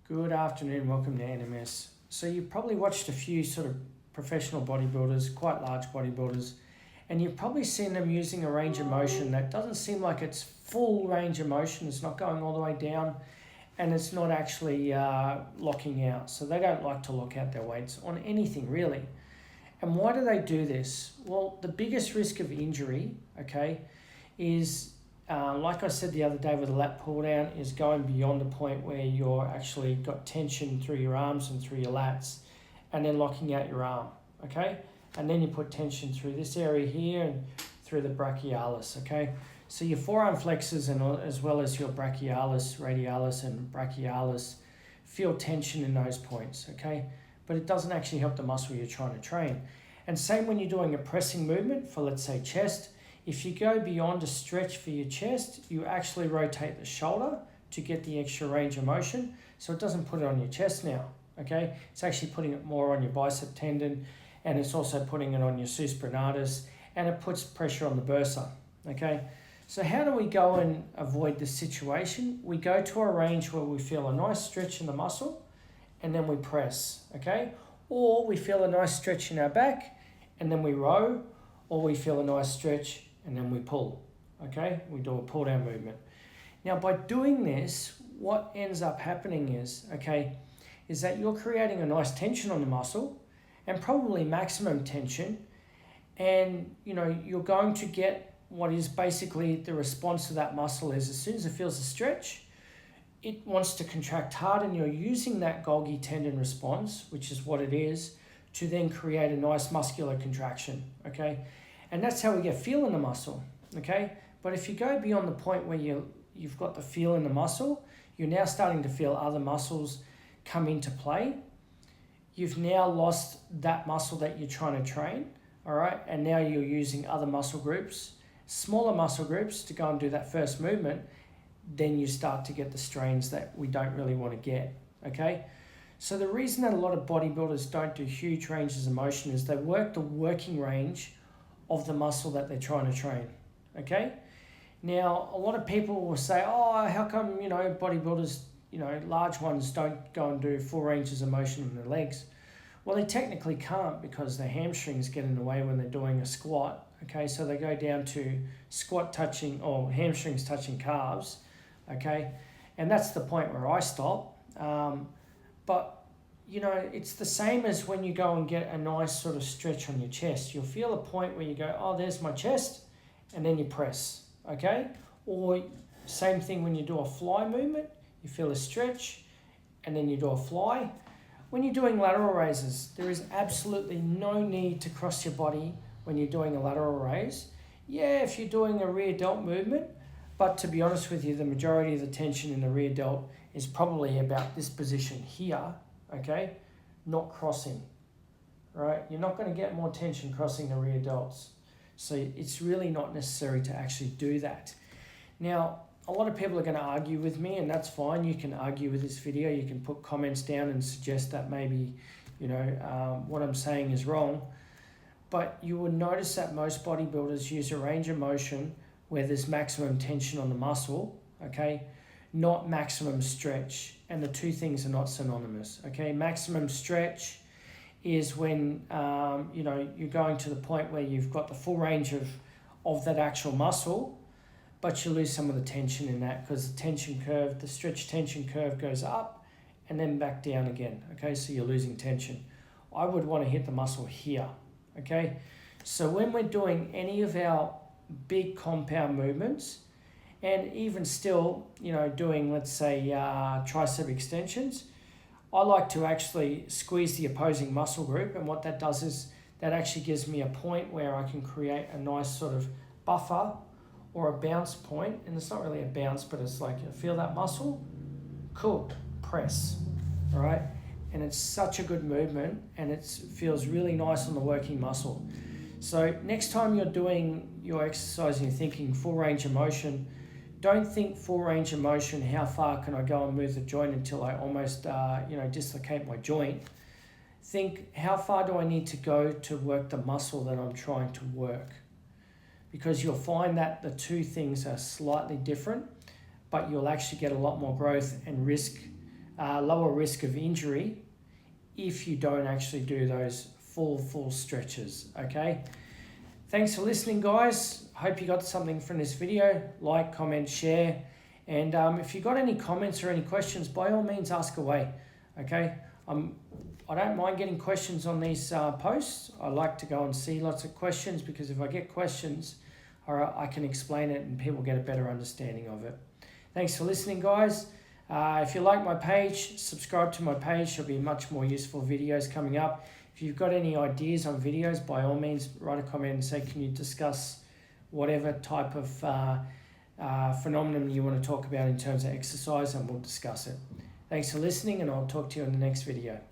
Good afternoon, welcome to NMS. So you've probably watched a few sort of professional bodybuilders, quite large bodybuilders, and you've probably seen them using a range of motion that doesn't seem like it's full range of motion. It's not going all the way down and it's not actually locking out. So they don't like to lock out their weights on anything really. And why do they do this? Well, the biggest risk of injury, okay, is like I said the other day with the lat pull down, is going beyond the point where you're actually got tension through your arms and through your lats and then locking out your arm, okay? And then you put tension through this area here and through the brachialis, okay? So your forearm flexors and as well as your brachialis, radialis and brachialis feel tension in those points, okay? But it doesn't actually help the muscle you're trying to train. And same when you're doing a pressing movement for, let's say, chest. If you go beyond a stretch for your chest, you actually rotate the shoulder to get the extra range of motion. So it doesn't put it on your chest now, okay? It's actually putting it more on your bicep tendon, and it's also putting it on your supraspinatus, and it puts pressure on the bursa, okay? So how do we go and avoid this situation? We go to a range where we feel a nice stretch in the muscle, and then we press, okay? Or we feel a nice stretch in our back, and then we row, or we feel a nice stretch, and then we pull, okay? We do a pull down movement. Now by doing this, what ends up happening is, okay, is that you're creating a nice tension on the muscle and probably maximum tension, and you know, you're going to get what is basically the response to that muscle is as soon as it feels a stretch, it wants to contract hard, and you're using that Golgi tendon response, which is what it is, to then create a nice muscular contraction, okay? And that's how we get feel in the muscle, okay? But if you go beyond the point where you've got the feel in the muscle, you're now starting to feel other muscles come into play. You've now lost that muscle that you're trying to train, all right? And now you're using other muscle groups, smaller muscle groups to go and do that first movement. Then you start to get the strains that we don't really want to get, okay? So the reason that a lot of bodybuilders don't do huge ranges of motion is they work the working range of the muscle that they're trying to train, okay? Now, a lot of people will say, oh, how come, you know, bodybuilders, you know, large ones don't go and do full ranges of motion in their legs? Well, they technically can't because their hamstrings get in the way when they're doing a squat, okay? So they go down to squat touching or hamstrings touching calves, okay? And that's the point where I stop. But you know, it's the same as when you go and get a nice sort of stretch on your chest. You'll feel a point where you go, oh, there's my chest, and then you press, okay? Or same thing when you do a fly movement, you feel a stretch, and then you do a fly. When you're doing lateral raises, there is absolutely no need to cross your body when you're doing a lateral raise. Yeah, if you're doing a rear delt movement, but to be honest with you, the majority of the tension in the rear delt is probably about this position here, okay, not crossing, right? You're not going to get more tension crossing the rear delts. So it's really not necessary to actually do that. Now, a lot of people are going to argue with me, and that's fine. You can argue with this video. You can put comments down and suggest that maybe, you know, what I'm saying is wrong. But you will notice that most bodybuilders use a range of motion where there's maximum tension on the muscle, okay? Not maximum stretch, and the two things are not synonymous, okay? Maximum stretch is when you know, you're going to the point where you've got the full range of that actual muscle, but you lose some of the tension in that because the tension curve, the stretch tension curve goes up and then back down again, okay? So you're losing tension. I would want to hit the muscle here, okay? So when we're doing any of our big compound movements, and even still, you know, doing, let's say, tricep extensions, I like to actually squeeze the opposing muscle group, and what that does is that actually gives me a point where I can create a nice sort of buffer or a bounce point, and it's not really a bounce, but it's like, you feel that muscle? Cool, press, all right? And it's such a good movement, and it feels really nice on the working muscle. So next time you're doing your exercise and you're thinking full range of motion, don't think full range of motion, how far can I go and move the joint until I almost you know, dislocate my joint. Think, how far do I need to go to work the muscle that I'm trying to work? Because you'll find that the two things are slightly different, but you'll actually get a lot more growth and risk lower risk of injury if you don't actually do those full stretches, okay? Thanks for listening, guys. Hope you got something from this video. Like, comment, share. And if you got any comments or any questions, by all means, ask away, okay? I don't mind getting questions on these posts. I like to go and see lots of questions, because if I get questions, I can explain it and people get a better understanding of it. Thanks for listening, guys. If you like my page, subscribe to my page. There'll be much more useful videos coming up. If you've got any ideas on videos, by all means, write a comment and say, can you discuss whatever type of phenomenon you want to talk about in terms of exercise, and we'll discuss it. Thanks for listening, and I'll talk to you in the next video.